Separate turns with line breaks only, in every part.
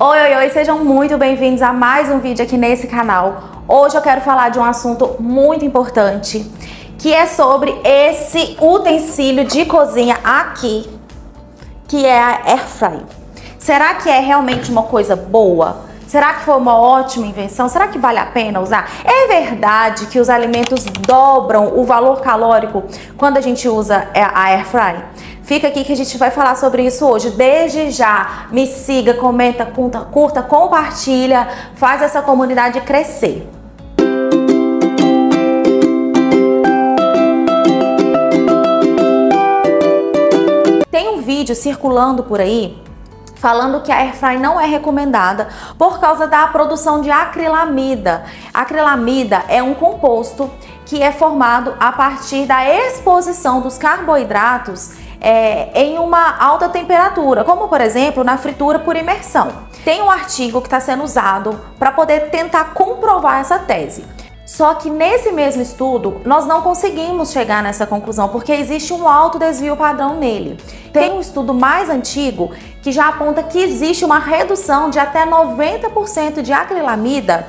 Oi, sejam muito bem-vindos a mais um vídeo aqui nesse canal. Hoje eu quero falar de um assunto muito importante, que é sobre esse utensílio de cozinha aqui, que é a Airfryer. Será que é realmente uma coisa boa? Será que foi uma ótima invenção? Será que vale a pena usar? É verdade que os alimentos dobram o valor calórico quando a gente usa a Airfryer? Fica aqui que a gente vai falar sobre isso hoje. Desde já, me siga, comenta, curta, compartilha, faz essa comunidade crescer. Tem um vídeo circulando por aí falando que a Airfryer não é recomendada por causa da produção de acrilamida. A acrilamida é um composto que é formado a partir da exposição dos carboidratos em uma alta temperatura, como por exemplo na fritura por imersão. Tem um artigo que está sendo usado para poder tentar comprovar essa tese. Só que nesse mesmo estudo, nós não conseguimos chegar nessa conclusão, porque existe um alto desvio padrão nele. Tem um estudo mais antigo que já aponta que existe uma redução de até 90% de acrilamida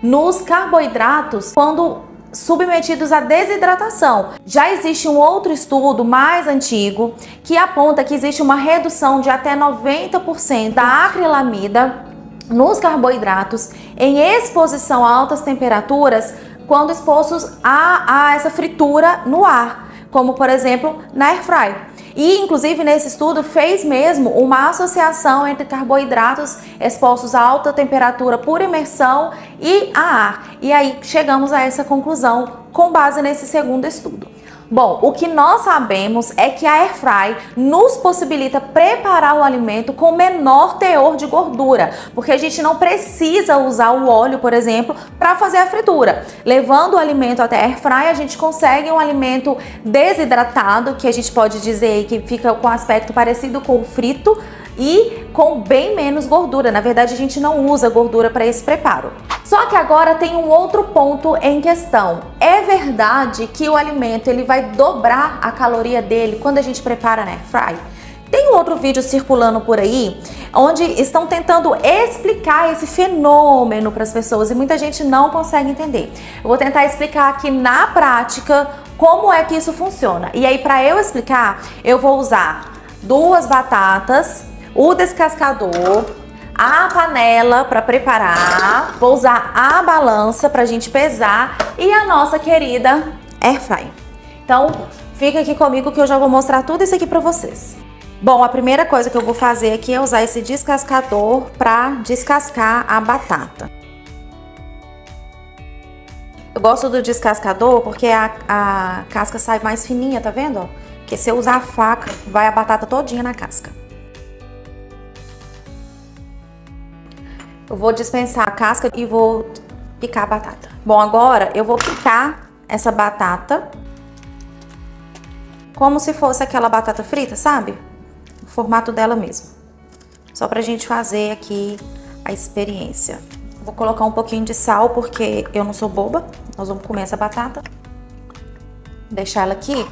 nos carboidratos quando submetidos à desidratação. Já existe um outro estudo mais antigo que aponta que existe uma redução de até 90% da acrilamida nos carboidratos em exposição a altas temperaturas quando expostos a essa fritura no ar, como por exemplo na Airfryer. E inclusive nesse estudo fez mesmo uma associação entre carboidratos expostos a alta temperatura por imersão e a ar. E aí chegamos a essa conclusão com base nesse segundo estudo. Bom, o que nós sabemos é que a Airfryer nos possibilita preparar o alimento com menor teor de gordura, porque a gente não precisa usar o óleo, por exemplo, para fazer a fritura. Levando o alimento até a Airfryer, a gente consegue um alimento desidratado, que a gente pode dizer que fica com aspecto parecido com o frito e com bem menos gordura. Na verdade, a gente não usa gordura para esse preparo. Só que agora tem um outro ponto em questão. É verdade que o alimento ele vai dobrar a caloria dele quando a gente prepara na Airfryer? Tem um outro vídeo circulando por aí, onde estão tentando explicar esse fenômeno para as pessoas e muita gente não consegue entender. Eu vou tentar explicar aqui na prática como é que isso funciona. E aí, para eu explicar, eu vou usar 2 batatas, o descascador, a panela para preparar, vou usar a balança para a gente pesar e a nossa querida Airfryer. Então, fica aqui comigo que eu já vou mostrar tudo isso aqui para vocês. Bom, a primeira coisa que eu vou fazer aqui é usar esse descascador para descascar a batata. Eu gosto do descascador porque a casca sai mais fininha, tá vendo? Porque se eu usar a faca, vai a batata todinha na casca. Eu vou dispensar a casca e vou picar a batata. Bom, agora eu vou picar essa batata como se fosse aquela batata frita, sabe? O formato dela mesmo. Só pra gente fazer aqui a experiência. Vou colocar um pouquinho de sal porque eu não sou boba. Nós vamos comer essa batata. Deixar ela aqui.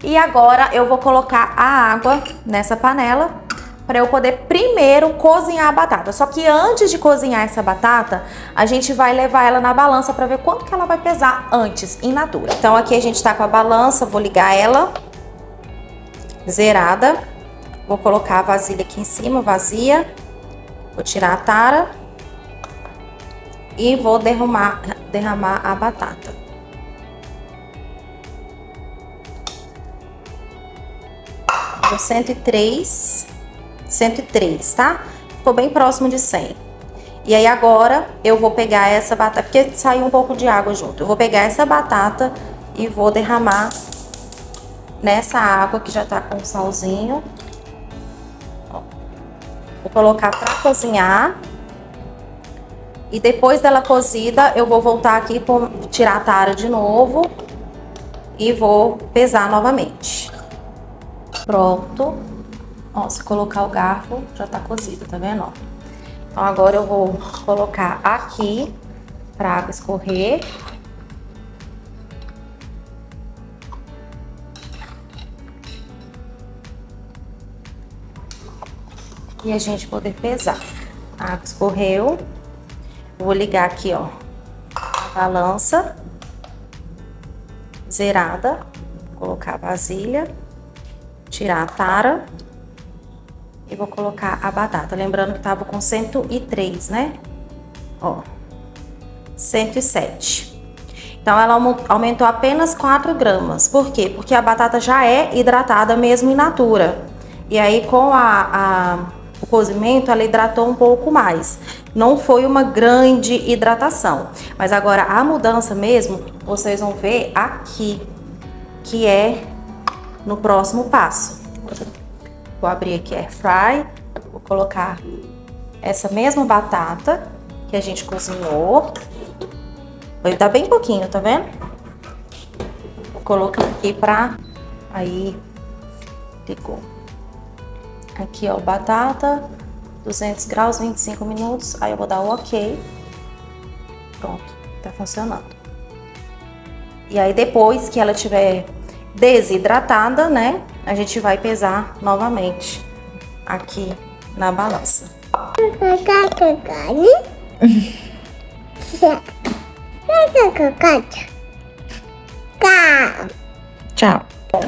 E agora eu vou colocar a água nessa panela para eu poder primeiro cozinhar a batata. Só que antes de cozinhar essa batata, a gente vai levar ela na balança para ver quanto que ela vai pesar antes, in natura. Então aqui a gente tá com a balança, vou ligar ela, zerada. Vou colocar a vasilha aqui em cima, vazia. Vou tirar a tara e vou derramar a batata. Vou 103, tá? Ficou bem próximo de 100. E aí agora eu vou pegar essa batata, porque saiu um pouco de água junto. Eu vou pegar essa batata e vou derramar nessa água que já tá com salzinho. Ó. Vou colocar pra cozinhar. E depois dela cozida, eu vou voltar aqui, tirar a tara de novo e vou pesar novamente. Pronto. Ó, se colocar o garfo, já tá cozida, tá vendo? Ó. Então agora eu vou colocar aqui pra água escorrer. E a gente poder pesar. A água escorreu. Vou ligar aqui, ó, a balança zerada. Vou colocar a vasilha, tirar a tara e vou colocar a batata. Lembrando que tava com 103, né? Ó, 107. Então, ela aumentou apenas 4 gramas. Por quê? Porque a batata já é hidratada mesmo in natura. E aí, com o cozimento, ela hidratou um pouco mais. Não foi uma grande hidratação. Mas agora, a mudança mesmo, vocês vão ver aqui, que é no próximo passo. Vou abrir aqui a Airfry, vou colocar essa mesma batata que a gente cozinhou. Vai dar bem pouquinho, tá vendo? Vou colocar aqui pra... Aí, ligou. Aqui, ó, batata, 200 graus, 25 minutos. Aí eu vou dar o ok. Pronto, tá funcionando. E aí depois que ela tiver desidratada, né, a gente vai pesar novamente aqui na balança.
Tchau.
Bom,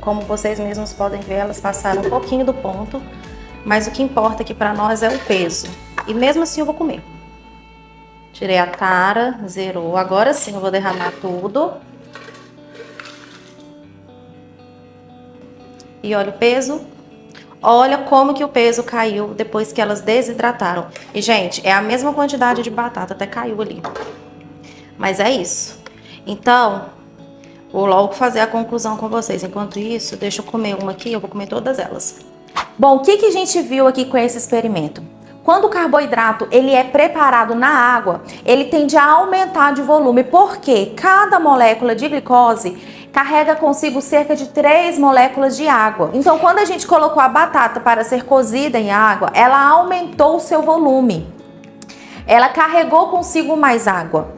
como vocês mesmos podem ver, elas passaram um pouquinho do ponto, mas o que importa aqui pra nós é o peso. E mesmo assim eu vou comer. Tirei a tara, zerou. Agora sim eu vou derramar tudo. E olha o peso. Olha como que o peso caiu depois que elas desidrataram. E, gente, é a mesma quantidade de batata, até caiu ali. Mas é isso. Então, vou logo fazer a conclusão com vocês. Enquanto isso, deixa eu comer uma aqui, eu vou comer todas elas. Bom, o que a gente viu aqui com esse experimento? Quando o carboidrato ele é preparado na água, ele tende a aumentar de volume, porque cada molécula de glicose carrega consigo cerca de 3 moléculas de água. Então, quando a gente colocou a batata para ser cozida em água, ela aumentou o seu volume. Ela carregou consigo mais água.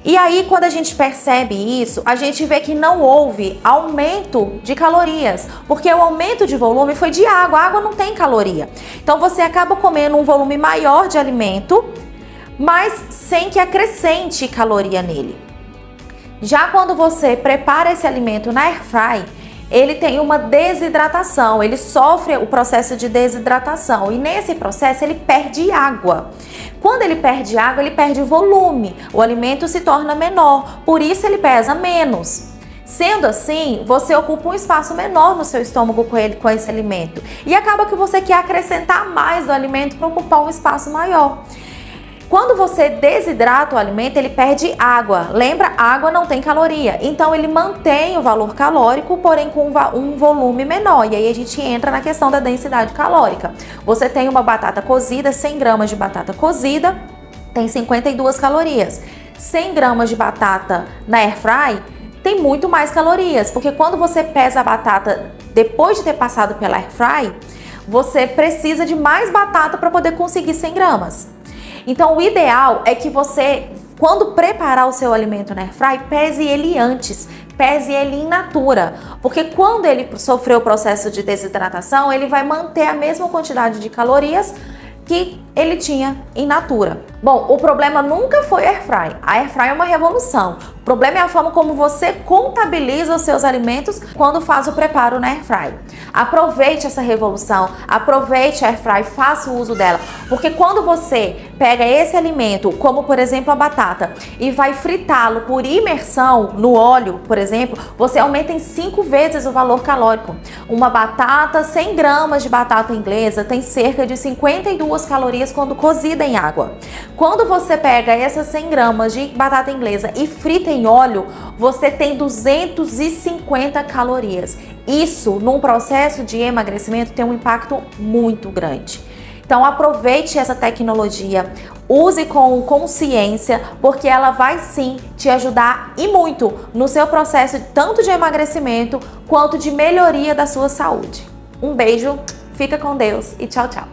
E aí, quando a gente percebe isso, a gente vê que não houve aumento de calorias, porque o aumento de volume foi de água. A água não tem caloria. Então, você acaba comendo um volume maior de alimento, mas sem que acrescente caloria nele. Já quando você prepara esse alimento na Airfry, ele tem uma desidratação, ele sofre o processo de desidratação e nesse processo ele perde água. Quando ele perde água, ele perde volume, o alimento se torna menor, por isso ele pesa menos. Sendo assim, você ocupa um espaço menor no seu estômago com esse alimento e acaba que você quer acrescentar mais do alimento para ocupar um espaço maior. Quando você desidrata o alimento, ele perde água. Lembra? Água não tem caloria. Então, ele mantém o valor calórico, porém com um volume menor. E aí, a gente entra na questão da densidade calórica. Você tem uma batata cozida, 100 gramas de batata cozida, tem 52 calorias. 100 gramas de batata na Airfry tem muito mais calorias. Porque quando você pesa a batata depois de ter passado pela Airfry, você precisa de mais batata para poder conseguir 100 gramas. Então, o ideal é que você, quando preparar o seu alimento na Airfry, pese ele antes, pese ele in natura. Porque quando ele sofreu o processo de desidratação, ele vai manter a mesma quantidade de calorias que ele tinha in natura. Bom, o problema nunca foi a Airfry. A Airfry é uma revolução. O problema é a forma como você contabiliza os seus alimentos quando faz o preparo na Airfry. Aproveite essa revolução, aproveite a Airfry, faça o uso dela. Porque quando você pega esse alimento, como por exemplo a batata, e vai fritá-lo por imersão no óleo, por exemplo, você aumenta em 5 vezes o valor calórico. Uma batata, 100 gramas de batata inglesa, tem cerca de 52 calorias quando cozida em água. Quando você pega essas 100 gramas de batata inglesa e frita em óleo, você tem 250 calorias. Isso, num processo de emagrecimento, tem um impacto muito grande. Então, aproveite essa tecnologia, use com consciência, porque ela vai sim te ajudar e muito no seu processo tanto de emagrecimento quanto de melhoria da sua saúde. Um beijo, fica com Deus e tchau, tchau!